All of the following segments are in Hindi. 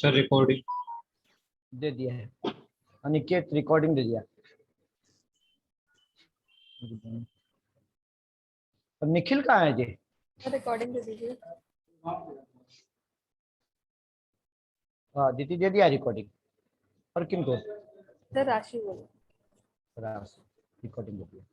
सर रिकॉर्डिंग दे दिया है अनिकेत, रिकॉर्डिंग दे दिया। और निखिल कहाँ है जी? रिकॉर्डिंग दे दीजिए। हाँ दीदी दे दिया रिकॉर्डिंग। और किनको? सर राशि बोलो। रिकॉर्डिंग दे दिया।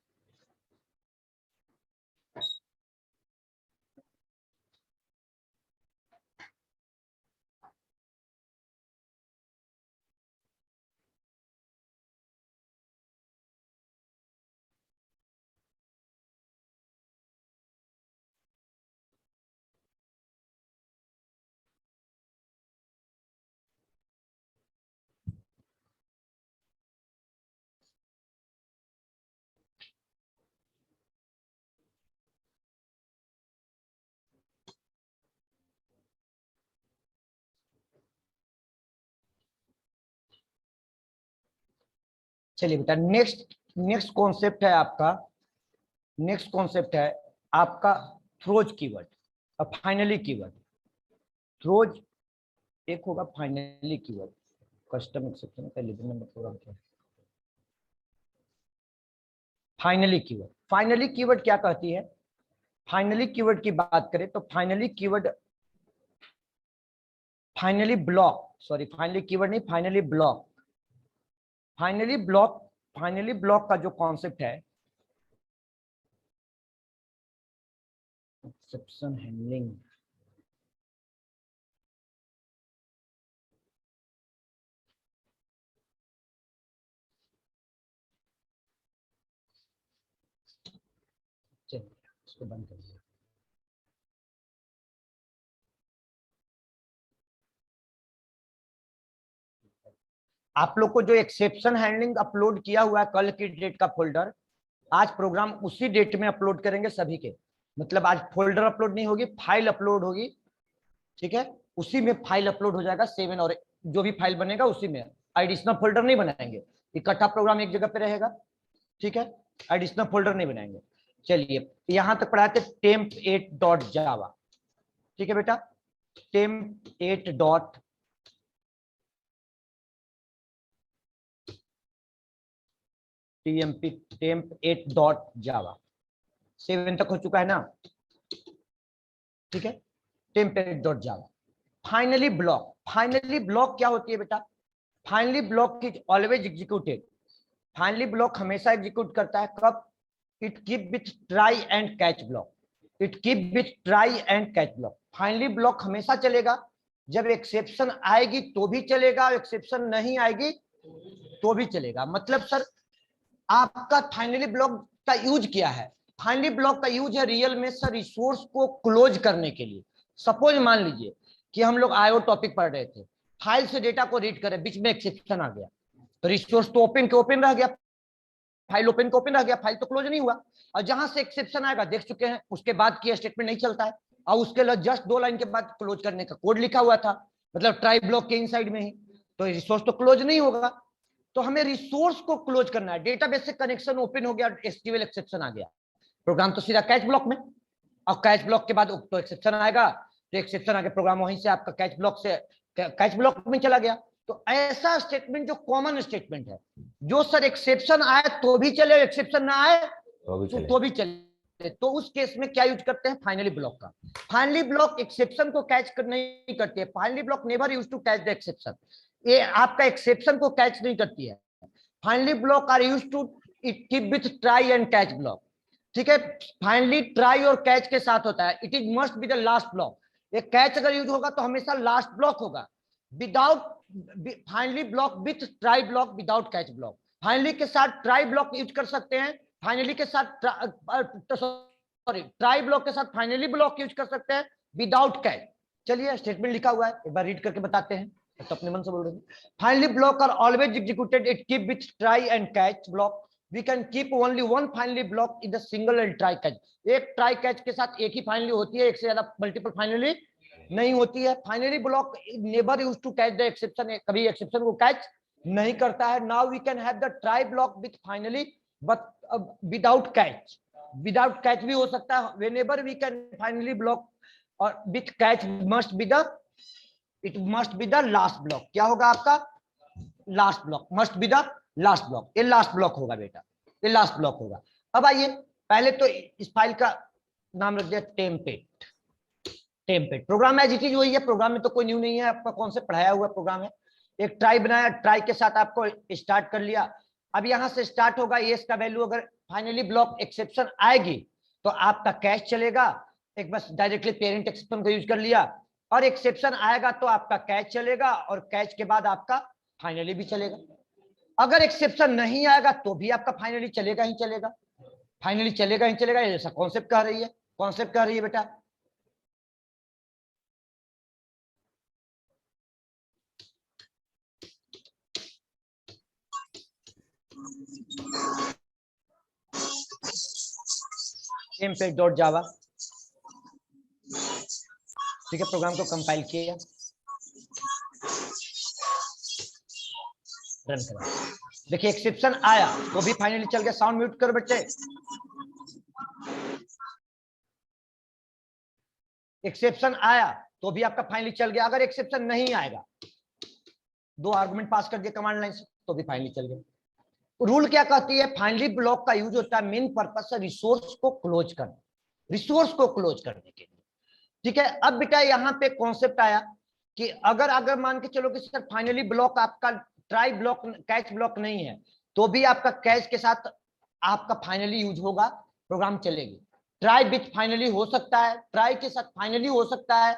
चलिए बेटा, नेक्स्ट कॉन्सेप्ट है आपका, नेक्स्ट कॉन्सेप्ट है आपका थ्रोज कीवर्ड और फाइनली कीवर्ड। थ्रोज एक होगा, फाइनली कीवर्ड कस्टम एक्सेप्शन का लिविंग नंबर प्रोग्राम क्या है। फाइनली कीवर्ड, फाइनली कीवर्ड क्या कहती है? फाइनली कीवर्ड की बात करें तो finally keyword, finally block, sorry finally keyword नहीं, finally block. Finally block, finally block का जो कॉन्सेप्ट है एक्सेप्शन हैंडलिंग, चलिए इसको बंद कर दिया। आप लोग को जो एक्सेप्शन हैंडलिंग अपलोड किया हुआ है कल की डेट का फोल्डर, आज प्रोग्राम उसी डेट में अपलोड करेंगे सभी के। मतलब आज फोल्डर अपलोड नहीं होगी, फाइल अपलोड होगी, ठीक है? उसी में फाइल अपलोड हो जाएगा 7, और जो भी फाइल बनेगा उसी में, एडिशनल फोल्डर नहीं बनाएंगे, इकट्ठा प्रोग्राम एक जगह पे रहेगा, ठीक है? एडिशनल फोल्डर नहीं बनाएंगे। चलिए यहां तक पढ़ाते temp8.java, ठीक है बेटा? temp8 temp8.java 7 तक हो चुका है ना, ठीक है? temp8.java। Finally block, finally block क्या होती है बेटा? Finally block is always executed. Finally block हमेशा एग्जीक्यूट करता है कब? It keep with try and catch block, it keep with try and catch block. Finally block हमेशा चलेगा, जब एक्सेप्शन आएगी तो भी चलेगा, एक्सेप्शन नहीं आएगी तो भी चलेगा। मतलब सर आपका फाइनली ब्लॉक का यूज क्या है? फाइनली ब्लॉक का यूज है रियल में सर रिसोर्स को क्लोज करने के लिए। सपोज मान लीजिए कि हम लोग आईओ टॉपिक पढ़ रहे थे, फाइल से डेटा को रीड करें, बीच में एक्सेप्शन आ गया, तो रिसोर्स तो ओपन के ओपन रह गया, फाइल ओपन के ओपन रह गया, फाइल तो क्लोज नहीं हुआ। और जहां से एक्सेप्शन आएगा देख चुके हैं, उसके बाद की स्टेटमेंट नहीं चलता है, और उसके लिए जस्ट 2 लाइन के बाद क्लोज करने का कोड लिखा हुआ था, मतलब ट्राई ब्लॉक के इनसाइड में ही, तो रिसोर्स तो क्लोज नहीं होगा। तो हमें रिसोर्स को क्लोज करना है, डेटाबेस से कनेक्शन ओपन हो गया, एसक्यूएल एक्सेप्शन आ गया, प्रोग्राम तो सीधा कैच ब्लॉक में, और कैच ब्लॉक के बाद तो एक्सेप्शन आएगा, तो एक्सेप्शन आके प्रोग्राम वहीं से आपका कैच ब्लॉक से कैच ब्लॉक में चला गया। तो ऐसा स्टेटमेंट जो कॉमन स्टेटमेंट है, जो सर एक्सेप्शन आए तो भी चले, एक्सेप्शन ना आए तो भी चले, तो उस केस में क्या यूज करते हैं? फाइनली ब्लॉक का। फाइनली ब्लॉक एक्सेप्शन को कैच नहीं करती है, finally block never use to catch the exception, ये आपका एक्सेप्शन को कैच नहीं करती है। Finally block are use to it keep with try and catch block, ठीक है? फाइनली ट्राई और कैच के साथ होता है, it is must be the last block. ये कैच अगर यूज होगा तो हमेशा लास्ट ब्लॉक होगा। Without finally block with try block, without catch block. Finally के साथ ट्राई ब्लॉक यूज कर सकते हैं, फाइनली के साथ सॉरी ट्राई ब्लॉक के साथ फाइनली ब्लॉक यूज कर सकते हैं, विदाउट कैच। चलिए स्टेटमेंट लिखा हुआ है, एक बार रीड करके बताते हैं, तो अपने मन से बोल रहे हैं। Finally block are always executed, it keep with try and catch block, we can keep only one finally block in the single and try catch। एक ट्राई कैच के साथ एक ही फाइनली होती है, एक से ज्यादा मल्टीपल फाइनली नहीं होती है। Finally block never use to catch the exception, कभी एक्सेप्शन को कैच नहीं करता है। Now we can have the try block with finally but without catch, without catch भी हो सकता है। Whenever we can finally block और with catch must be the it must be the last block. क्या होगा आपका? Last block, must be the last block. ये लास्ट ब्लॉक होगा बेटा, ये लास्ट ब्लॉक होगा। अब आइए, पहले तो इस फाइल का नाम रख दिया टेम्पेट। टेम्पेट प्रोग्राम एज इट इज वही है, प्रोग्राम में तो कोई न्यू नहीं है, आपका कौन से पढ़ाया हुआ प्रोग्राम है। एक ट्राई बनाया, ट्राई के साथ आपको स्टार्ट कर लिया। अब यहां से स्टार्ट होगा, ये इसका वैल्यू अगर फाइनली ब्लॉक एक्सेप्शन आएगी तो आपका कैश चलेगा। एक बस डायरेक्टली पेरेंट एक्सेप्शन को यूज कर लिया, और एक्सेप्शन आएगा तो आपका कैच चलेगा, और कैच के बाद आपका फाइनली भी चलेगा। अगर एक्सेप्शन नहीं आएगा तो भी आपका फाइनली चलेगा ही चलेगा, फाइनली चलेगा ही चलेगा। ऐसा कॉन्सेप्ट कह रही है, कॉन्सेप्ट कह रही है बेटा। टेम्पलेट.जावा, ठीक है। प्रोग्राम को कंपाइल किया, रन करा। देखिए एक्सेप्शन आया तो भी फाइनली चल गया। साउंड म्यूट करो बच्चे। एक्सेप्शन आया तो भी आपका फाइनली चल गया। अगर एक्सेप्शन नहीं आएगा, 2 आर्गुमेंट पास कर दिए कमांड लाइन से, तो भी फाइनली चल गया। रूल क्या कहती है? फाइनली ब्लॉक का यूज होता है मेन पर्पस से रिसोर्स को क्लोज करने, रिसोर्स को क्लोज करने के लिए, ठीक है। अब बेटा यहाँ पे कॉन्सेप्ट आया कि अगर अगर मान के चलो कि सर फाइनली ब्लॉक आपका ट्राई ब्लॉक, कैच ब्लॉक नहीं है, तो भी आपका कैच के साथ आपका फाइनली यूज होगा, प्रोग्राम चलेगी। ट्राई विथ फाइनली हो सकता है, ट्राई के साथ फाइनली हो सकता है,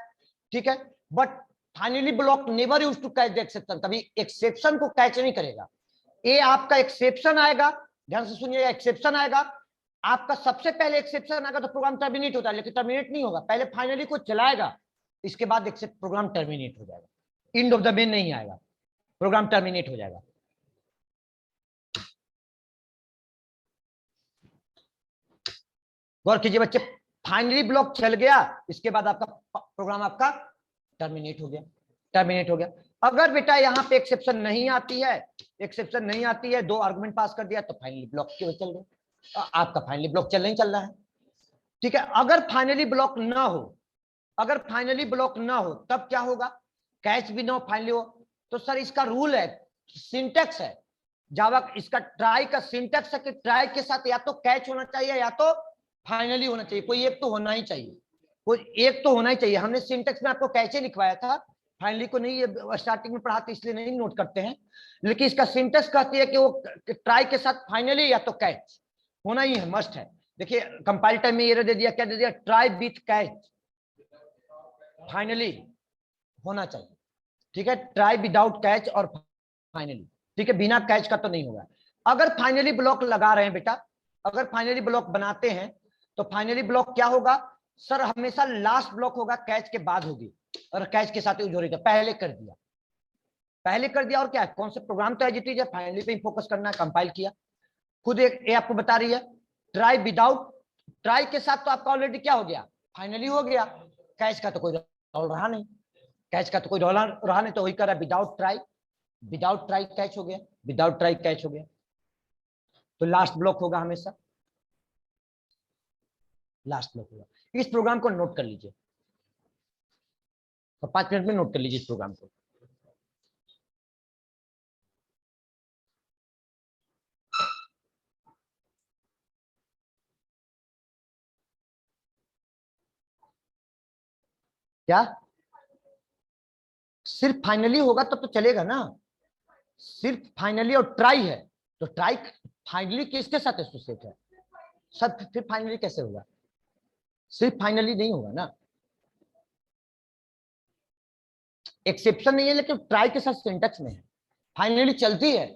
ठीक है। But finally block never use to catch the exception, कभी एक्सेप्शन को कैच नहीं करेगा। ये आपका एक्सेप्शन आएगा, ध्यान से सुनिएगा, एक्सेप्शन आएगा आपका, सबसे पहले एक्सेप्शन आएगा तो प्रोग्राम टर्मिनेट होता है, लेकिन टर्मिनेट नहीं होगा, पहले फाइनली को चलाएगा, इसके बाद एक्सेप्ट प्रोग्राम टर्मिनेट हो जाएगा। एंड ऑफ द मेन नहीं आएगा, प्रोग्राम टर्मिनेट हो जाएगा। गौर कीजिए बच्चे, फाइनली ब्लॉक चल गया, इसके बाद आपका प्रोग्राम आपका टर्मिनेट हो गया, टर्मिनेट हो गया। अगर बेटा यहाँ पे एक्सेप्शन नहीं आती है, एक्सेप्शन नहीं आती है, 2 आर्गुमेंट पास कर दिया तो फाइनली ब्लॉक क्यों चल रहा है? आपका फाइनली ब्लॉक चल नहीं चल रहा है, ठीक है। अगर फाइनली ब्लॉक ना हो, अगर फाइनली ब्लॉक ना हो तब क्या होगा? कैच भी ना हो, फाइनली हो, तो सर इसका रूल है, सिंटेक्स है जावा, इसका ट्राई का सिंटेक्स है कि ट्राई के साथ या तो कैच होना चाहिए या तो फाइनली होना चाहिए, कोई एक तो होना ही चाहिए, कोई एक तो होना ही चाहिए। हमने सिंटेक्स में आपको कैचे लिखवाया था, फाइनली को नहीं, ये स्टार्टिंग में पढ़ाते इसलिए नहीं नोट करते हैं, लेकिन इसका सिंटेक्स कहती है कि वो ट्राई के साथ फाइनली या तो कैच होना ही है, मस्ट है। देखिए कंपाइल टाइम में ये दे दिया, क्या दे दिया? ट्राई विथ कैच फाइनली होना चाहिए, ठीक है। ट्राई विदाउट कैच और फाइनली, ठीक है, बिना कैच का तो नहीं होगा। अगर फाइनली ब्लॉक लगा रहे हैं बेटा, अगर फाइनली ब्लॉक बनाते हैं तो फाइनली ब्लॉक क्या होगा सर? हमेशा लास्ट ब्लॉक होगा, कैच के बाद होगी, और कैच के साथ यूज हो रही है, पहले कर दिया, पहले कर दिया। और क्या है, कौन से प्रोग्राम तो एज इट इज है, फाइनली पे फोकस करना है, कंपाइल किया खुद। एक ये आपको बता रही है ट्राई विदाउट, ट्राई के साथ तो आपका ऑलरेडी क्या हो गया? फाइनली हो गया। कैच का तो कोई रोल रहा नहीं, कैच का तो कोई रोल रहा नहीं, तो वही कर रहा है without try, without try catch हो गया, विदाउट ट्राई कैच हो गया, तो लास्ट ब्लॉक होगा हमेशा, लास्ट ब्लॉक होगा। इस प्रोग्राम को नोट कर लीजिए, तो 5 मिनट में नोट कर लीजिए इस प्रोग्राम को। क्या सिर्फ फाइनली होगा तब तो चलेगा ना? सिर्फ फाइनली और ट्राई है, तो ट्राई फाइनली किसके साथ एसोसिएट है? सब फिर फाइनली कैसे होगा? सिर्फ फाइनली नहीं होगा ना, एक्सेप्शन नहीं है, लेकिन ट्राई के साथ सिंटेक्स में है, फाइनली चलती है,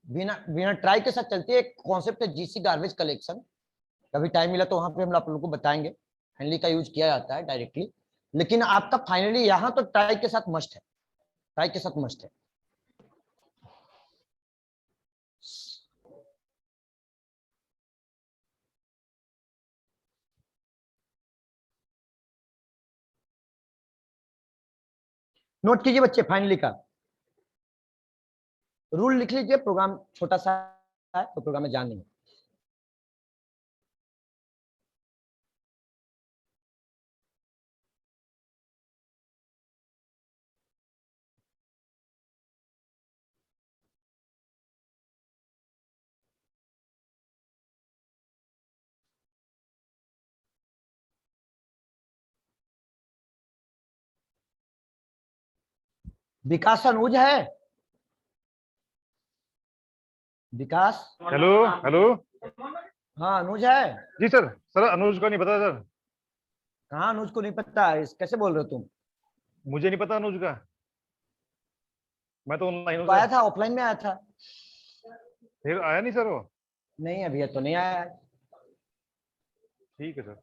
बिना बिना ट्राई के साथ चलती है। एक कॉन्सेप्ट है जीसी गार्बेज कलेक्शन, कभी टाइम मिला तो वहां पे हम आप लोगों को बताएंगे, फाइनली का यूज किया जाता है डायरेक्टली, लेकिन आपका फाइनली यहाँ तो ट्राई के साथ मस्ट है, ट्राई के साथ मस्ट है। नोट कीजिए बच्चे, फाइनली का रूल लिख लीजिए, प्रोग्राम छोटा सा है तो प्रोग्राम में जान नहीं। विकास अनुज है? विकास? Hello hello. हाँ अनुज है। जी सर। सर अनुज का नहीं पता सर। कहाँ अनुज को नहीं पता? कैसे बोल रहे हो तुम? मुझे नहीं पता अनुज का। मैं तो ऑनलाइन हूँ तो आया सर। था, ऑफलाइन में आया था। फिर आया नहीं सर वो। नहीं अभी तो नहीं आया है। ठीक है सर।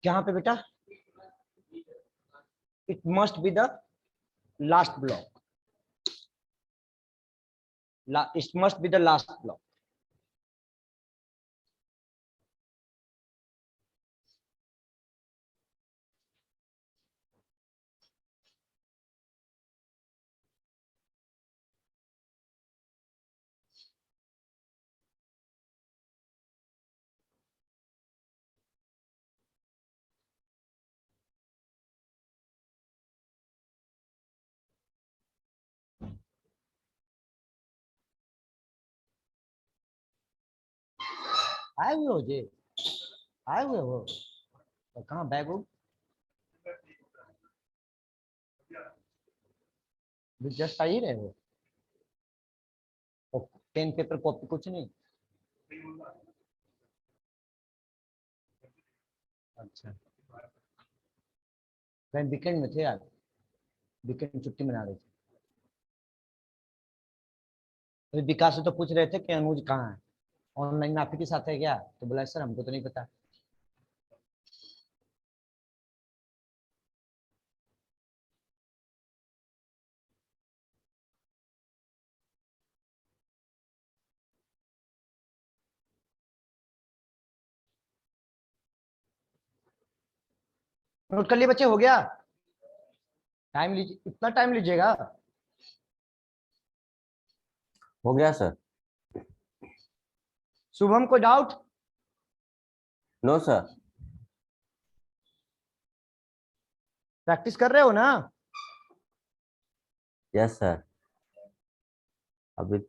कहाँ पे बेटा? It must be the last block. It must be the last block. आए हुए हो जी? आए हुए हो? तो कहाँ बैग हो? जस्ट आ ही रहे हो? पेन पेपर कॉपी कुछ नहीं? अच्छा, कहीं वीकेंड में थे आज? वीकेंड छुट्टी मना रहे थे? अभी विकास से तो पूछ रहे थे कि अनुज कहाँ है, ऑनलाइन आप ही के साथ है क्या? तो बोला सर हमको तो नहीं पता। नोट कर लिए बच्चे? हो गया? टाइम लीजिए, इतना टाइम लीजिएगा? हो गया सर। शुभम को डाउट? No sir. प्रैक्टिस कर रहे हो ना? Yes sir. अभी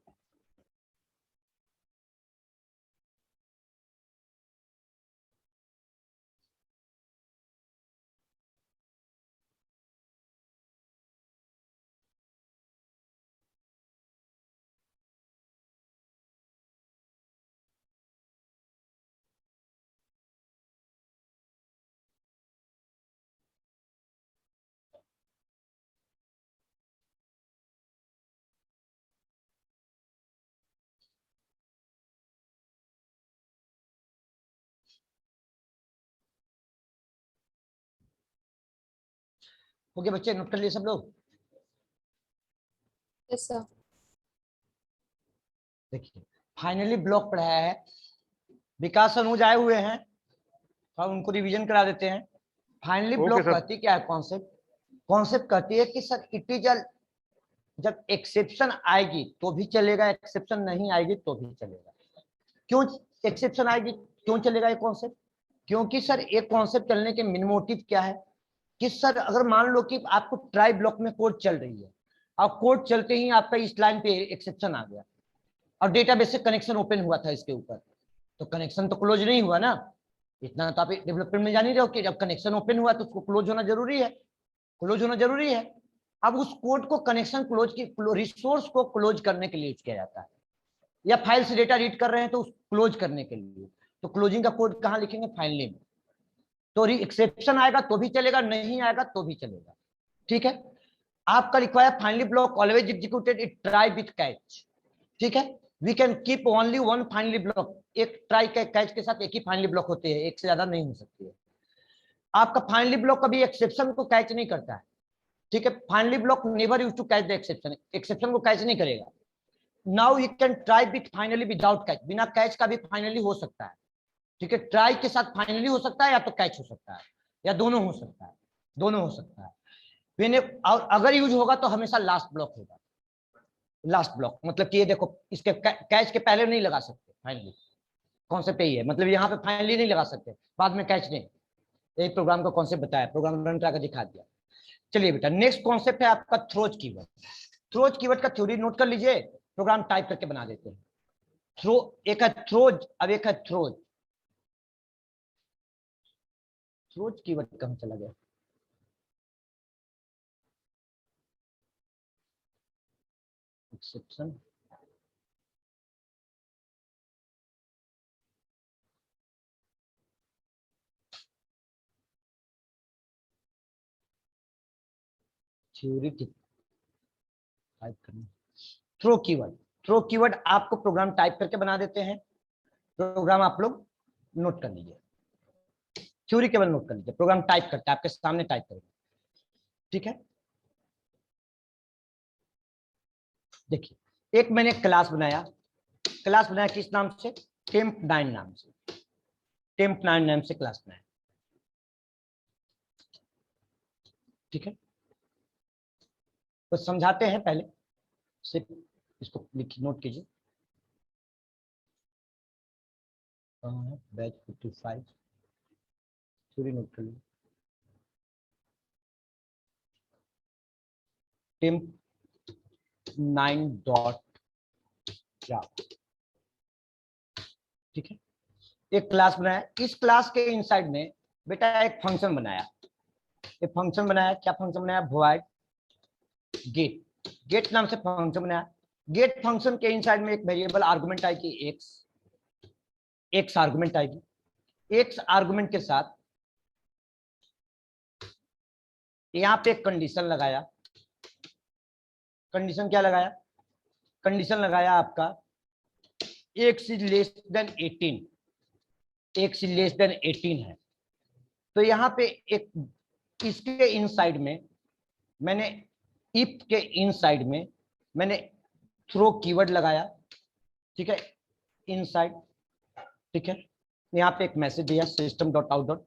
हो गया बच्चे? नोट कर लिए सब लोग? Yes, sir. देखिए फाइनली ब्लॉक पढ़ाया है, विकास अनुज आए हुए हैं, अब उनको रिवीजन करा देते हैं। Finally okay block sir. कहती क्या है? कॉन्सेप्ट, कॉन्सेप्ट कहती है कि सर इट इज जब एक्सेप्शन आएगी तो भी चलेगा, एक्सेप्शन नहीं आएगी तो भी चलेगा। क्यों एक्सेप्शन आएगी, क्यों चलेगा ये कॉन्सेप्ट? क्योंकि सर एक कॉन्सेप्ट चलने के मेन मोटिव क्या है कि सर अगर मान लो कि आपको ट्राई ब्लॉक में कोड चल रही है और कोड चलते ही आपका इस लाइन पे एक्सेप्शन आ गया और डेटाबेस से कनेक्शन ओपन हुआ था इसके ऊपर, तो कनेक्शन तो क्लोज नहीं हुआ ना। इतना तो आप डेवलपमेंट में जान ही रहे हो कि जब कनेक्शन ओपन हुआ तो उसको क्लोज होना जरूरी है, क्लोज होना जरूरी है। अब उस कोड को कनेक्शन क्लोज की रिसोर्स को क्लोज करने के लिए यूज किया जाता है, या फाइल से डेटा रीड कर रहे हैं तो उस क्लोज करने के लिए, तो क्लोजिंग का कोड कहाँ लिखेंगे? फाइनली में। तो एक्सेप्शन आएगा तो भी चलेगा, नहीं आएगा तो भी चलेगा, ठीक है। आपका लिखा है finally block always executed it try with catch, ठीक है। We can keep only one finally block, एक ट्राई कैच के साथ एक ही फाइनली ब्लॉक होती है, एक से ज्यादा नहीं हो सकती है। आपका फाइनली ब्लॉक कभी एक्सेप्शन को कैच नहीं करता है, ठीक है। Finally block never use to catch the exception, exception को कैच नहीं करेगा। Now you can try with finally without catch, बिना कैच का भी फाइनली हो सकता है, ठीक है। ट्राई के साथ फाइनली हो सकता है या तो कैच हो सकता है या दोनों हो सकता है, दोनों हो सकता है। और अगर यूज होगा तो हमेशा लास्ट ब्लॉक होगा। लास्ट ब्लॉक मतलब कि ये देखो, इसके कैच के पहले नहीं लगा सकते फाइनली, कॉन्सेप्ट यही है, मतलब यहाँ पे फाइनली नहीं लगा सकते, बाद में कैच नहीं। यही प्रोग्राम का कॉन्सेप्ट बताया, प्रोग्राम रन करा कर दिखा दिया। चलिए बेटा, नेक्स्ट कॉन्सेप्ट है आपका थ्रोज कीवर्ड। थ्रोज कीवर्ड का थ्योरी नोट कर लीजिए, प्रोग्राम टाइप करके बना देते हैं। थ्रो एक है थ्रोज, अब एक है थ्रोज। थ्रोज कीवर्ड कहाँ चला गया? एक्सेप्शन, थ्योरी टाइप करना। थ्रो कीवर्ड, थ्रो कीवर्ड आपको प्रोग्राम टाइप करके बना देते हैं। प्रोग्राम आप लोग नोट कर लीजिए, थ्योरी केवल नोट कर लीजिए, प्रोग्राम टाइप करता है आपके सामने, टाइप करेंगे, ठीक है। देखिए, एक मैंने क्लास बनाया, क्लास बनाया किस नाम से? टेम्प9 नाम से, टेम्प9 नाम से क्लास बनाया, ठीक है। तो समझाते हैं, पहले सिर्फ इसको लिखिए, नोट कीजिए। बैच 55 थ्योरी नोट कर लीजिए। टेम्प9 डॉट जावा, ठीक है। एक क्लास बनाया, इस क्लास के इनसाइड में बेटा एक फंक्शन बनाया, एक फंक्शन बनाया, क्या फंक्शन बनाया? वॉइड गेट, गेट नाम से फंक्शन बनाया। गेट फंक्शन के इनसाइड में एक वेरिएबल आर्गुमेंट आएगी एक्स, एक्स आर्गुमेंट आएगी। एक्स आर्गुमेंट के साथ यहां पे एक कंडीशन लगाया। कंडीशन क्या लगाया? कंडीशन लगाया आपका x is less than 18, x is less than 18 है। तो यहाँ पे एक इसके इनसाइड में मैंने, इफ के इनसाइड में मैंने थ्रो कीवर्ड लगाया, ठीक है, इनसाइड, ठीक है। यहाँ पे एक मैसेज दिया, system dot out dot,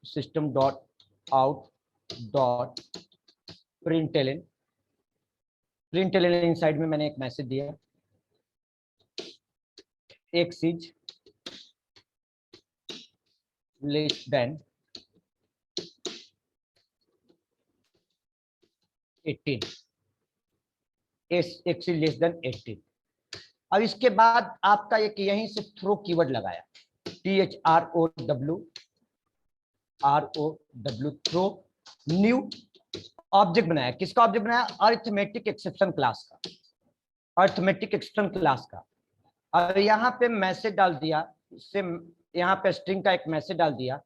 system dot out dot println, println inside में मैंने एक मैसेज दिया, x is less than 18, x is less than 18। अब इसके बाद आपका एक यहीं से थ्रो कीवर्ड लगाया, THROW थ्रो, न्यू ऑब्जेक्ट बनाया। किसका ऑब्जेक्ट बनाया? अरिथमेटिक एक्सेप्शन क्लास का, अरिथमेटिक एक्सेप्शन क्लास का। और यहाँ पे मैसेज डाल दिया, इससे यहाँ पे स्ट्रिंग का एक मैसेज डाल दिया,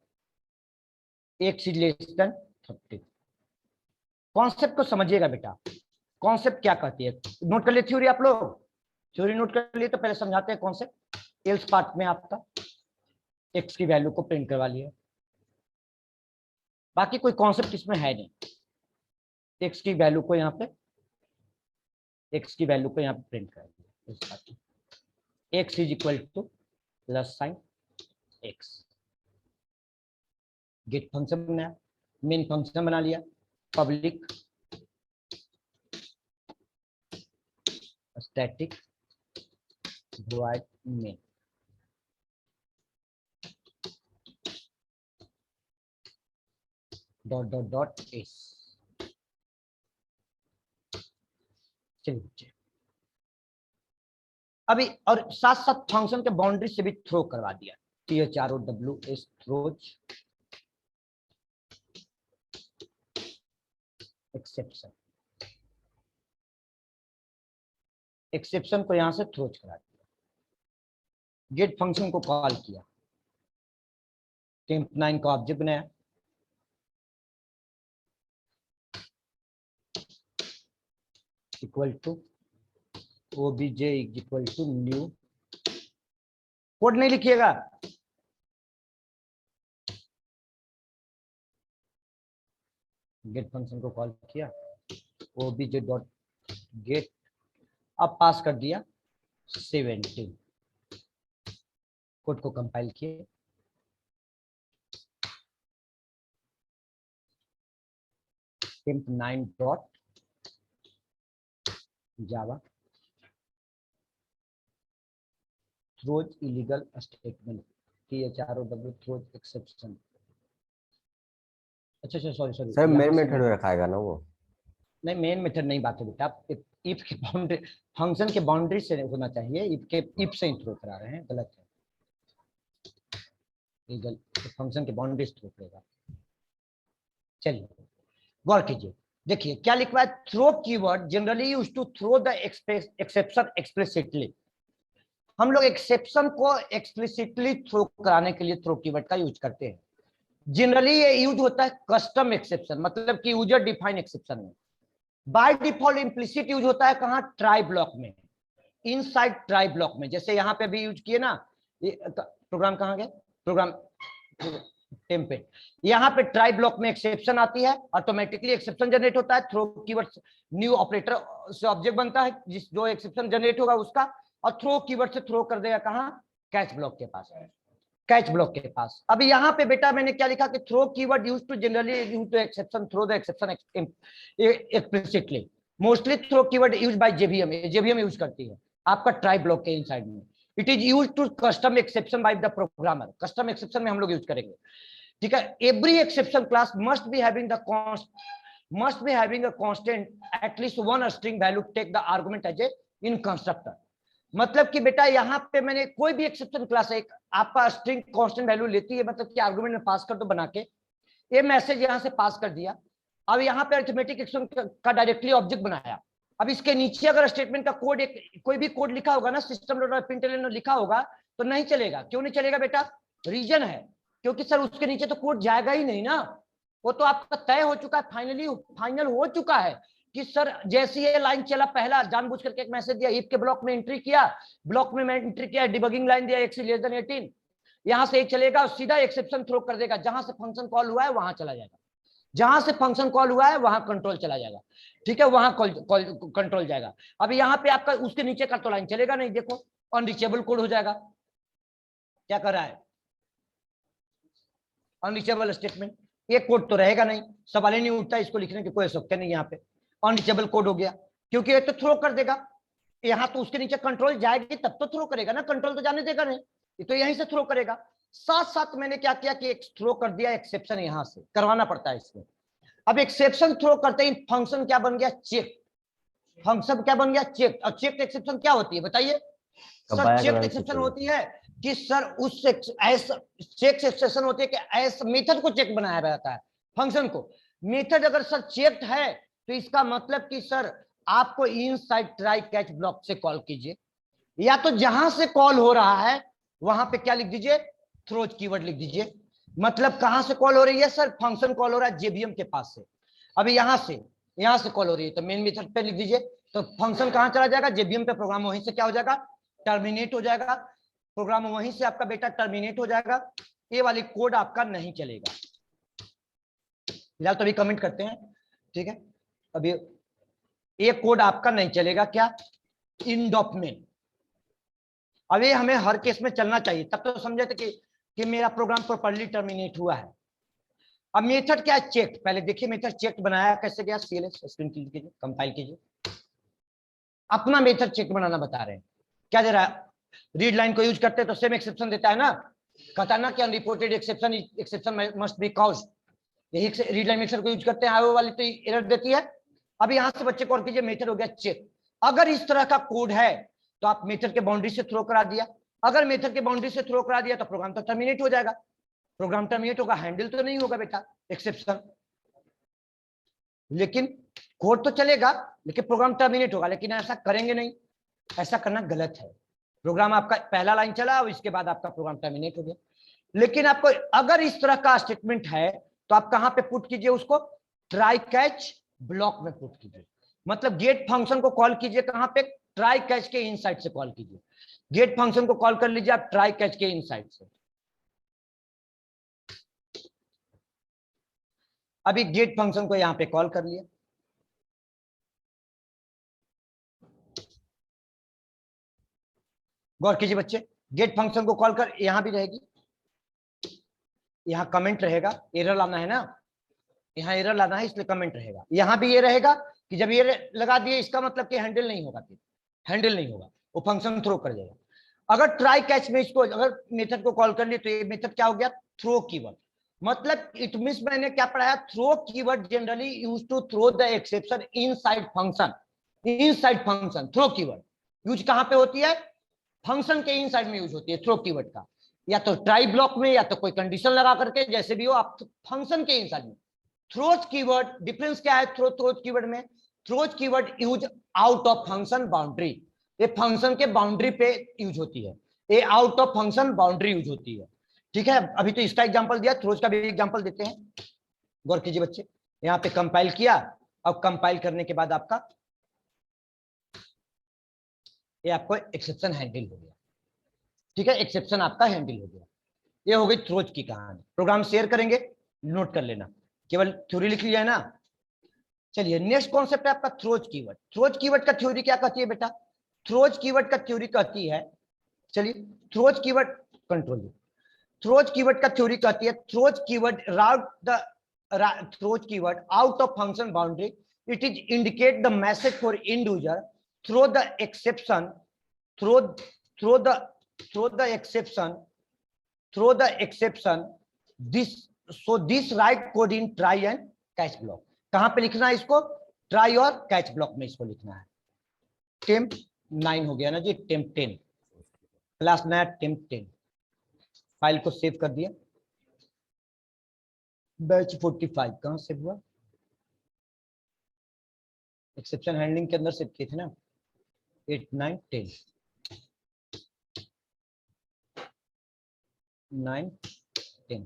x is less than 30। Concept को समझिएगा बेटा, कॉन्सेप्ट क्या कहती है, नोट कर लिए थ्योरी आप लोग, थ्योरी नोट कर लिए तो पहले समझाते हैं कॉन्सेप्ट। एल्स पार्ट में आपका एक्स की वैल्यू को प्रिंट करवा लिया, बाकी कोई कॉन्सेप्ट इसमें है नहीं। एक्स की वैल्यू को यहाँ पे, एक्स की वैल्यू को यहाँ पे प्रिंट कर दिया, x is equal to plus sine x. Get function बनाया, मेन फंक्शन बना लिया, public static void main, dot dot dot s. चलिए अभी, और साथ साथ फंक्शन के बाउंड्री से भी थ्रो करवा दिया, THROWS थ्रोज एक्सेप्शन, एक्सेप्शन को यहां से थ्रोज करा दिया। गेट फंक्शन को कॉल किया, टेम्प9 का ऑब्जेक्ट बनाया, equal to obj equal to new, code नहीं लिखिएगा, गेट फंक्शन को कॉल किया, obj डॉट गेट, अब पास कर दिया 17, कोड को कंपाइल किए, temp9 डॉट जावा throws illegal statement, THROW throws exception. अच्छा सॉरी सर मेन मेथड में रखाएगा ना वो? नहीं, मेन मेथड नहीं बात है बेटा, आप इफ के बाउंड्री, फंक्शन के बाउंड्री से होना चाहिए, इफ से थ्रो करा रहे हैं, गलत है, फंक्शन के बाउंड्री से थ्रो करेगा। चलिए गौर कीजिए, देखिए क्या लिखा है, throw keyword generally used to throw the exception explicitly. हम लोग एक्सेप्शन को एक्सप्लिसिटली थ्रो कराने के लिए थ्रो कीवर्ड का यूज करते हैं। जनरली ये यूज होता है कस्टम एक्सेप्शन, मतलब कि यूजर डिफाइन एक्सेप्शन में। बाय डिफॉल्ट इम्प्लिसिट यूज होता है कहां, ट्राई ब्लॉक में, इनसाइड ट्राई ब्लॉक में। जैसे यहाँ पे भी यूज किए ना, प्रोग्राम कहाँ गए, प्रोग्राम टेम्पेट, यहाँ पे ट्राई ब्लॉक में एक्सेप्शन आती है, ऑटोमेटिकली एक्सेप्शन जनरेट होता है, थ्रो कीवर्ड न्यू ऑपरेटर से ऑब्जेक्ट बनता है जिस जो एक्सेप्शन जनरेट होगा उसका, और थ्रो कीवर्ड से थ्रो कर देगा कहां, कैच ब्लॉक के पास, कैच ब्लॉक के पास। अब यहाँ पे बेटा मैंने क्या लिखा कि throw keyword used to generally used to exception throw the exception explicitly, mostly throw keyword used by JVM use करती है आपका ट्राई ब्लॉक के इनसाइड में। It is used to custom exception by the programmer, custom exception में हम लोग यूज करेंगे, ठीक है। Every exception class must be having a constant at least one string value take the argument as a in constructor. मतलब कि बेटा यहाँ पे मैंने कोई भी एक्सेप्शन क्लास है आपका स्ट्रिंग कांस्टेंट वैल्यू लेती है, मतलब कि आर्गुमेंट में पास कर दो बना के, ये मैसेज यहाँ से पास कर दिया। अब यहाँ पे अरिथमेटिक एक्सेप्शन का डायरेक्टली ऑब्जेक्ट बनाया। अब इसके नीचे अगर स्टेटमेंट का कोड कोई भी कोड लिखा होगा ना, सिस्टम डॉट प्रिंटलन लिखा होगा तो नहीं चलेगा। क्यों नहीं चलेगा बेटा, रीजन है क्योंकि सर उसके नीचे तो कोड जाएगा ही नहीं ना, वो तो आपका तय हो चुका है, फाइनल हो चुका है कि सर जैसे ये लाइन चला, पहला जानबूझ करके एक मैसेज दिया, इफ के ब्लॉक में एंट्री किया, ब्लॉक में एंट्री किया, डिबगिंग लाइन दिया x लेस देन 18, यहां से एक चलेगा और सीधा एक्सेप्शन थ्रो कर देगा, जहां से फंक्शन कॉल हुआ है वहां चला जाएगा, जहां से फंक्शन कॉल हुआ है वहां कंट्रोल चला जाएगा, ठीक है, वहां कंट्रोल जाएगा। अब यहाँ पे आपका उसके नीचे का तो लाइन चलेगा नहीं, देखो अनरीचेबल कोड हो जाएगा। क्या कर रहा है, अनरीचेबल स्टेटमेंट, ये कोड तो रहेगा नहीं, सवाल ही नहीं उठता, इसको लिखने की कोई आवश्यकता नहीं। यहाँ पे अनरीचेबल कोड हो गया क्योंकि ये तो थ्रो कर देगा, यहाँ तो उसके नीचे कंट्रोल जाएगी तब तो थ्रो करेगा ना, कंट्रोल तो जाने देगा नहीं, ये तो यहीं से थ्रो करेगा। साथ साथ मैंने क्या किया कि एक थ्रो कर दिया एक्सेप्शन, यहां से करवाना पड़ता है इसमें। अब एक्सेप्शन थ्रो करते ही फंक्शन क्या बन गया, चेक, फंक्शन क्या बन गया, चेक। और चेक एक्सेप्शन क्या होती है बताइए सर, चेक एक्सेप्शन होती है कि सर उस चेक एक्सेप्शन होती है कि ऐसा मेथड को चेक बनाया जाता है, फंक्शन को। मेथड अगर सर चेक्ड है तो इसका मतलब कि सर आपको इनसाइड ट्राई कैच ब्लॉक से कॉल कीजिए, या तो जहां से कॉल हो रहा है वहां पे क्या लिख दीजिए, थ्रोज कीवर्ड लिख दीजिए। मतलब कहां से कॉल हो रही है सर, फंक्शन कॉल हो रहा है जेबीएम के पास से। अभी यहां से कॉल हो रही है तो मेन मेथड पे लिख दीजिए, तो फंक्शन कहां चला जाएगा, जेबीएम पे, प्रोग्राम वहीं से क्या हो जाएगा, टर्मिनेट हो जाएगा, प्रोग्राम वहीं से आपका बेटा टर्मिनेट हो जाएगा, ये वाली कोड आपका नहीं चलेगा। फिलहाल तो अभी कमेंट करते हैं, ठीक है, अभी ये कोड आपका नहीं चलेगा, क्या, इंडॉपमेंट। अब ये हमें हर केस में चलना चाहिए, तब तो समझे थे कि मेरा प्रोग्राम प्रॉपर्ली टर्मिनेट हुआ है। अब मेथड क्या है, चेक। पहले देखिए मेथड चेक बनाया कैसे गया, CLS स्क्रीन क्लिक कीजिए, कंपाइल कीजिए, अपना मेथड चेक बनाना बता रहे हैं। क्या दे रहा है, रीड लाइन को यूज करते हैं तो सेम एक्सेप्शन देता है ना, कहता है ना कि unreported exception must be caused, यही रीड लाइन मेथड को यूज करते हैं, वो वाली तो एरर देती है। अब यहां से बच्चे को और कीजिए, मेथड हो गया चेक। अगर इस तरह का कोड है तो आप मेथड के बाउंड्री से थ्रो करा दिया, अगर मेथड के बाउंड्री से थ्रो करा दिया तो प्रोग्राम तो टर्मिनेट हो जाएगा, प्रोग्राम टर्मिनेट होगा, हैंडल तो नहीं होगा बेटा एक्सेप्शन, लेकिन कोड तो चलेगा लेकिन प्रोग्राम टर्मिनेट होगा। लेकिन ऐसा करेंगे नहीं, ऐसा करना गलत है। प्रोग्राम आपका पहला लाइन चला और इसके बाद आपका प्रोग्राम टर्मिनेट हो गया। लेकिन आपको अगर इस तरह का स्टेटमेंट है तो आप कहां पे पुट कीजिए उसको, ट्राई कैच ब्लॉक में पुट कीजिए। मतलब गेट फंक्शन को कॉल कीजिए कहां पे, ट्राई कैच के इनसाइड से कॉल कीजिए। गेट फंक्शन को कॉल कर लीजिए आप ट्राई कैच के इनसाइड से। अभी गेट फंक्शन को यहां पे कॉल कर लिया, गौर कीजिए बच्चे, गेट फंक्शन को कॉल कर, यहां भी रहेगी, यहां कमेंट रहेगा, एरर लाना है ना, यहां एरर लाना है इसलिए कमेंट रहेगा। यहां भी ये रहेगा कि जब ये लगा दिए इसका मतलब कि हैंडल नहीं होगा, फिर हैंडल नहीं होगा, वो फंक्शन थ्रो कर देगा। अगर ट्राई कैच में इसको अगर मेथड को कॉल कर लिए तो ये मेथड क्या हो गया, थ्रो कीवर्ड। मतलब इट मींस मैंने क्या पढ़ाया, throw keyword generally use to throw the exception inside function. Inside function throw keyword use कहां पे होती है, फंक्शन के इनसाइड में यूज होती है थ्रो कीवर्ड का, या तो ट्राई ब्लॉक में या तो कोई कंडीशन लगा करके, जैसे भी हो आप फंक्शन के इनसाइड में। थ्रोज कीवर्ड डिफरेंस क्या है, थ्रोज कीवर्ड में, throws keyword use out of function boundary, ये फंक्शन के बाउंड्री पे यूज होती है, ये out of function boundary use होती है। ठीक है, अभी तो इसका एग्जांपल दिया, थ्रोज का भी एग्जांपल देते हैं, गौर कीजिए बच्चे। यहां पे कंपाइल किया, अब कंपाइल करने के बाद आपका ये आपको एक्सेप्शन हैंडल हो गया। ठीक है, एक्सेप्शन आपका हैंडल हो गया। ये हो गई थ्रोज की कहानी। प्रोग्राम शेयर करेंगे, नोट कर लेना, केवल थ्योरी लिख लिया है ना। चलिए नेक्स्ट कॉन्सेप्ट है आपका थ्रोज कीवर्ड। थ्रोज कीवर्ड का थ्योरी क्या कहती है बेटा, थ्रोज कीवर्ड का थ्योरी कहती है, चलिए throws keyword control, throws keyword का थ्योरी कहती है, throws keyword route the throws keyword out of function boundary, it is indicate the message for end user throw the exception, throw the exception this, so this right code in try and catch block. कहां पे लिखना है इसको, ट्राई और कैच ब्लॉक में इसको लिखना है। टेम्प 9 हो गया ना जी, टेम्प 10 क्लास नया टेम्प 10, फाइल को सेव कर दिया। बैच 45 कहां से हुआ, एक्सेप्शन हैंडलिंग के अंदर सेव किए थे ना, 8 9 10 9 10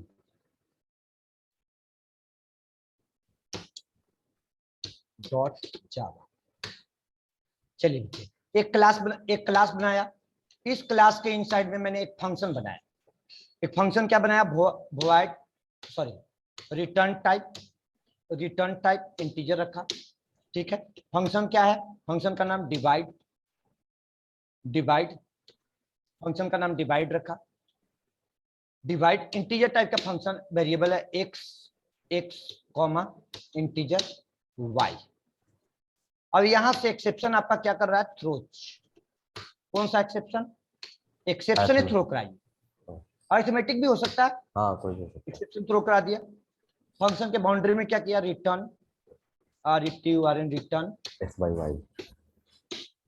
डॉट जावा। चलिए एक क्लास बनाया, इस क्लास के इनसाइड में मैंने एक फंक्शन बनाया, एक फंक्शन क्या बनाया, void sorry return type integer रखा। ठीक है, फंक्शन क्या है, फंक्शन का नाम डिवाइड, फंक्शन का नाम डिवाइड रखा। डिवाइड इंटीजर टाइप का फंक्शन, वेरिएबल है x कॉमा इंटीजर y। अब यहां से एक्सेप्शन आपका क्या कर रहा है, थ्रोज। कौन सा एक्सेप्शन, एक्सेप्शन है थ्रो कराई, अरिथमेटिक भी हो सकता है, हाँ कोई भी सकता एक्सेप्शन थ्रो करा दिया। फंक्शन के बाउंड्री में क्या किया, रिटर्न रिटर्न है x by y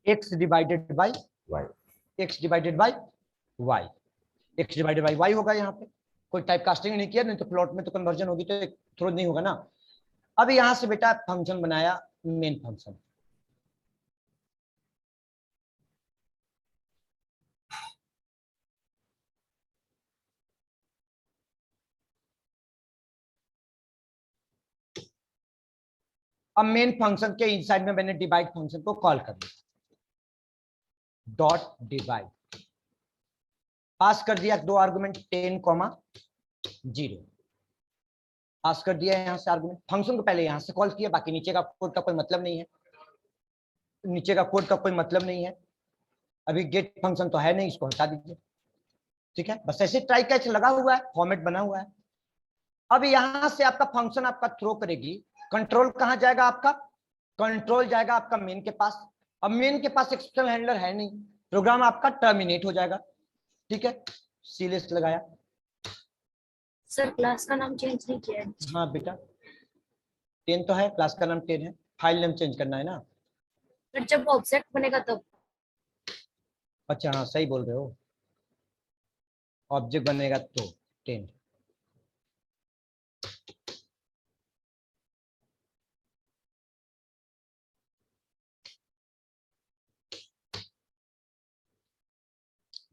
x divided by y x divided by y, x divided by y होगा। यहाँ पे कोई टाइप कास्टिंग नहीं किया, नहीं तो प्लॉट में तो कन्वर्जन होगी तो थ्रो नहीं होगा ना। अब यहां से बेटा फंक्शन बनाया, मेन फंक्शन, अब मेन फंक्शन के इनसाइड में मैंने डिवाइड फंक्शन को कॉल कर दिया, डॉट डिवाइड, पास कर दिया 2 आर्गुमेंट 10 0, पास कर दिया यहां से आर्गुमेंट। फंक्शन को पहले यहां से कॉल किया, बाकी नीचे का कोड का कोई मतलब नहीं है, नीचे का कोड का कोई मतलब नहीं है। अभी गेट फंक्शन तो है नहीं, इसको हटा दीजिए। ठीक है, बस ऐसे ट्राई कैच लगा हुआ है, फॉर्मेट बना हुआ है। अब यहां से आपका फंक्शन आपका थ्रो करेगी, कंट्रोल कहां जाएगा आपका, कंट्रोल जाएगा आपका मेन के पास। अब मेन के पास एक्सेप्शन हैंडलर है नहीं, प्रोग्राम आपका टर्मिनेट हो जाएगा। ठीक है, सीलेस लगाया। सर क्लास का नाम चेंज नहीं किया है। हाँ बेटा 10 तो है, क्लास का नाम 10 है, फाइल नेम चेंज करना है ना। फिर जब ऑब्जेक्ट बनेगा तब। अच्छा हाँ सही बोल रहे हो, ऑब्जेक्ट बनेगा तो 10।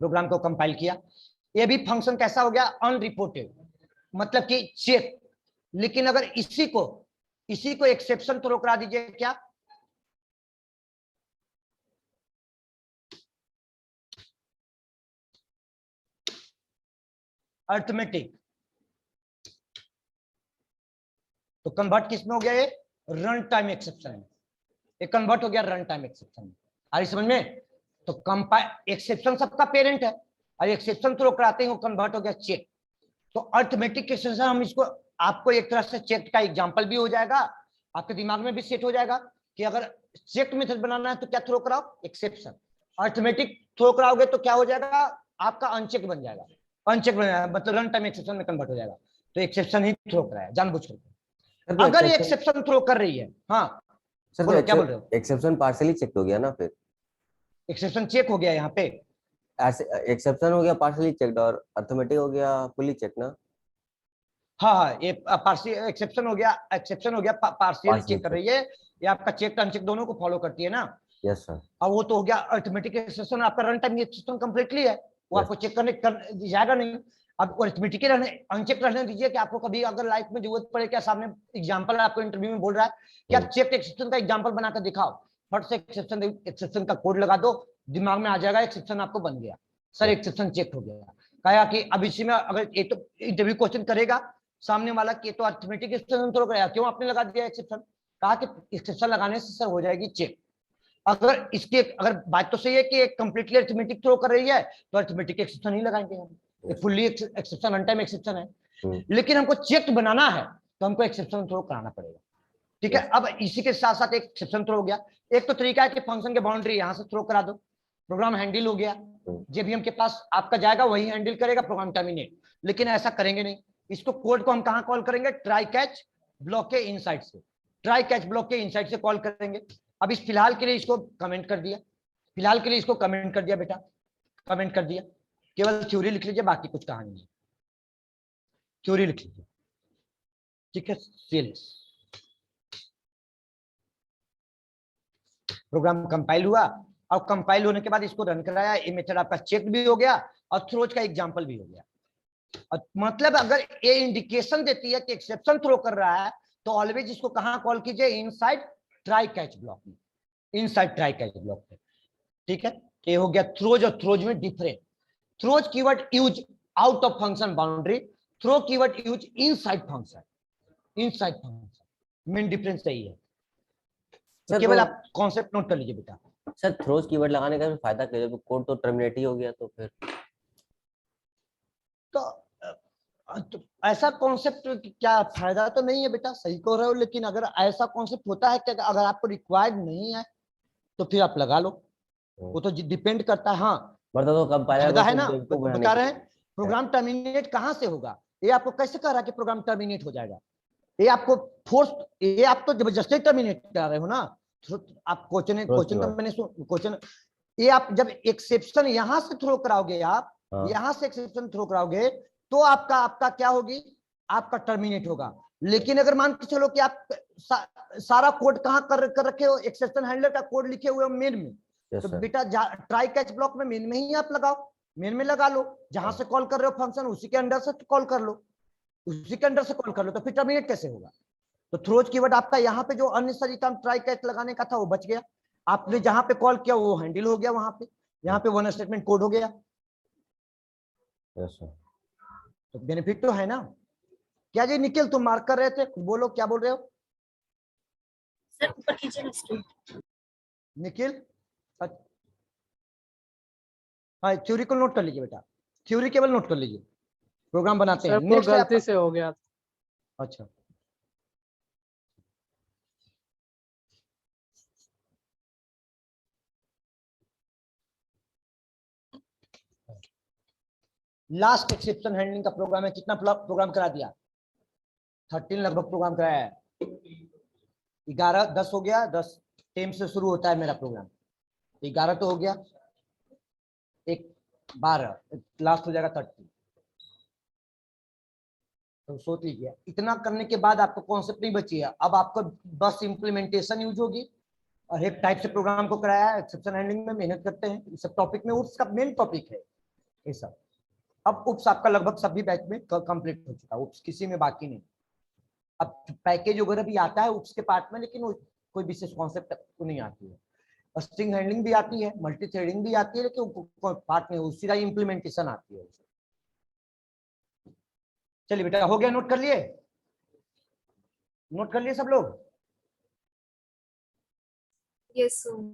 प्रोग्राम को कंपाइल किया, ये भी फंक्शन कैसा हो गया, अनरिपोर्टेड, मतलब कि चेक। लेकिन अगर इसी को एक्सेप्शन थ्रो करा दीजिए, क्या अर्थमेटिक। तो कन्वर्ट किसमें हो गया? ये रन टाइम एक्सेप्शन है, ये कन्वर्ट हो गया रन टाइम एक्सेप्शन में। आ रही समझ में? तो कंपाइल एक्सेप्शन सबका पेरेंट है और एक्सेप्शन थ्रो कराते हैं वो कन्वर्ट हो गया चेक। तो अर्थमेटिक एक्सेप्शन हम इसको आपको एक तरह से चेक का एग्जांपल भी हो जाएगा, आपके दिमाग में भी सेट हो जाएगा कि अगर चेक मेथड बनाना है तो क्या थ्रो कराओ? एक्सेप्शन। अर्थमेटिक थ्रो कराओगे तो क्या हो जाएगा? आपका अनचेक बन जाएगा, अनचेक बन जाएगा मतलब रन टाइम एक्सेप्शन में कन्वर्ट हो जाएगा। तो एक्सेप्शन ही थ्रो कराया जानबूझ करके। सर तो अगर एक्सेप्शन एक्सेप्शन थ्रो कर रही है, हाँ सर बोलो क्या तो बोल रहे हो? एक्सेप्शन पार्शियली चेक हो गया ना फिर? एक्सेप्शन चेक हो गया यहाँ पे। ऐसे एक्सेप्शन हो गया पार्शियली चेक्ड और अर्थमेटिक हो गया फुली चेक ना? हाँ हाँ, ये पार्शियल एक्सेप्शन हो गया, एक्सेप्शन हो गया पार्शियली पार्शियली चेक कर चेक। रही है, ये आपका चेक अनचेक दोनों को फॉलो करती है ना। Yes sir. और वो तो हो गया अर्थमेटिक एक्सेप्शन, आपका रन टाइम एक्सेप्शन कंप्लीटली है, वो Yes. आपको चेक करने जाएगा नहीं। अब अर्थमेटिक रहने अनचेक रहने दीजिए कि आपको कभी अगर लाइफ में जरूरत पड़े, क्या सामने एग्जांपल आपको इंटरव्यू में बोल रहा है कि आप चेक एक्सेप्शन का एग्जांपल बनाकर दिखाओ, फट से एक्सेप्शन का कोड लगा दो, दिमाग में आ जाएगा एक्सेप्शन आपको बन गया, सर एक्सेप्शन चेक हो गया। कहा कि अब इसी में अगर ये तो इंटरव्यू क्वेश्चन करेगा सामने वाला कि तो अर्थमेटिक एक्सेप्शन थ्रो कराया, क्यों आपने लगा दिया एक्सेप्शन? कहा कि एक्सेप्शन लगाने से सर हो जाएगी चेक। अगर इसके अगर बात तो सही है कि एक कंप्लीटली अर्थमेटिक थ्रो कर रही है तो अर्थमेटिक एक्सेप्शन ही लगाएंगे हम, ये fully exception run time exception है। लेकिन हमको चेक बनाना है तो हमको एक्सेप्शन थ्रो कराना पड़ेगा, ठीक है। अब इसी के साथ साथ एक एक्सेप्शन थ्रो हो गया। एक तो तरीका है कि फंक्शन के बाउंड्री यहां से थ्रो करा दो, प्रोग्राम हैंडल हो गया, जेबीएम के पास आपका जाएगा वही हैंडल करेगा, प्रोग्राम टर्मिनेट। लेकिन ऐसा करेंगे नहीं, इसको कोड को हम कहां कॉल करेंगे? ट्राई कैच ब्लॉक के इनसाइड से, ट्राई कैच ब्लॉक के इनसाइड से कॉल करेंगे। अब इस फिलहाल के लिए इसको कमेंट कर दिया, फिलहाल के लिए इसको कमेंट कर दिया बेटा, कमेंट कर दिया। केवल थ्योरी लिख लीजिए, बाकी कुछ कहानी नहीं, थ्योरी लिख लीजिए, ठीक है। सीएलएस प्रोग्राम कंपाइल हुआ, और कंपाइल होने के बाद इसको रन कराया, ये मेथड आपका चेक भी हो गया और थ्रोज का एग्जांपल भी हो गया। और मतलब अगर ये इंडिकेशन देती है कि एक्सेप्शन थ्रो कर रहा है तो ऑलवेज इसको कहां कॉल कीजिए? इनसाइड ट्राई कैच ब्लॉक में, इनसाइड ट्राई कैच ब्लॉक में, ठीक है। ये हो गया थ्रोज और थ्रोज में different. Throws keyword use out of function boundary, throw keyword use inside function, inside function, main difference यही है। तो केवल आप कॉन्सेप्ट नोट कर लीजिए बेटा। सर थ्रोज कीवर्ड लगाने का फायदा क्या है? कोड तो टर्मिनेट ही हो गया तो फिर तो ऐसा कॉन्सेप्ट क्या फायदा तो नहीं है बेटा, सही कह रहे हो, लेकिन अगर ऐसा कॉन्सेप्ट होता है कि अगर आपको रिक्वायर्ड नहीं है तो फिर आप लगा लो, वो तो डिपेंड करता है। हाँ मतलब तो कंपाइलर फायदा को है ना, बेवकूफ बनाने बता के रहे लिए। हैं। प्रोग्राम टर्मिनेट कहां से होगा? ये आपको कैसे कह रहा है कि प्रोग्राम टर्मिनेट हो जाएगा? ये आपको फोर्स, ये आप तो जबरदस्ती टर्मिनेट कर रहे हो ना। आप क्वेश्चन क्वेश्चन तो मैंने क्वेश्चन, ये आप जब एक्सेप्शन यहां से थ्रो कराओगे, आप यहां से एक्सेप्शन थ्रो कराओगे तो आपका आपका क्या होगी? आपका टर्मिनेट होगा। लेकिन अगर मान के चलो कि आप सारा कोड कहां कर रखे हो? एक्सेप्शन हैंडलर का कोड लिखे हुए हो मेन में, तो बेटा ट्राई कैच ब्लॉक में मेन में ही आप लगाओ, मेन में लगा लो, जहां से कॉल कर रहे हो फंक्शन उसी के अंदर से कॉल कर लो, उसी के अंदर से कॉल कर लो, तो फिर टर्मिनेट कैसे होगा? तो थ्रोज कीवर्ड आपका यहाँ पे जो अननेसेसरी काम ट्राई कैच लगाने का था वो बच गया, आपने जहां पे कॉल किया वो हैंडल हो गया, वहां पे यहाँ पे वन स्टेटमेंट कोड हो गया। तो बेनिफिट तो है ना। क्या जी निखिल तुम मार्क कर रहे थे, बोलो क्या बोल रहे हो? सर ऊपर कीजिए ना स्क्रीन। निखिल हाँ, थ्योरी को नोट कर लीजिए बेटा, थ्योरी केवल नोट कर लीजिए, प्रोग्राम बनाते हैं। सर वो गलती से हो गया। अच्छा लास्ट एक्सेप्शन हैंडलिंग का प्रोग्राम है, कितना प्रोग्राम करा दिया? 13 लगभग प्रोग्राम कराया है। 11 10 हो गया, 10 10 से शुरू होता है मेरा प्रोग्राम, 11 तो हो गया, एक 12 लास्ट हो जाएगा 30। तो सोच लीजिए इतना करने के बाद आपको कॉन्सेप्ट नहीं बची है, अब आपको बस इम्प्लीमेंटेशन यूज होगी। और एक टाइप से प्रोग्राम को कराया है, एक्सेप्शन हैंडलिंग में मेहनत करते हैं, इस सब टॉपिक में उसका मेन टॉपिक है ये सब। अब उप्स आपका लगभग सभी बैच में कंप्लीट हो चुका है, उप्स किसी में बाकी नहीं। अब पैकेज वगैरह भी आता है उप्स के पार्ट में, लेकिन कोई विशेष कॉन्सेप्ट तो नहीं आती है। स्ट्रिंग हैंडलिंग भी आती है, मल्टी थ्रेडिंग भी आती है, लेकिन पार्ट में उसी का इम्प्लीमेंटेशन आती है। चलिए बेटा, हो गया, नोट कर लिए? नोट कर लिए सब लोग? Yes sir.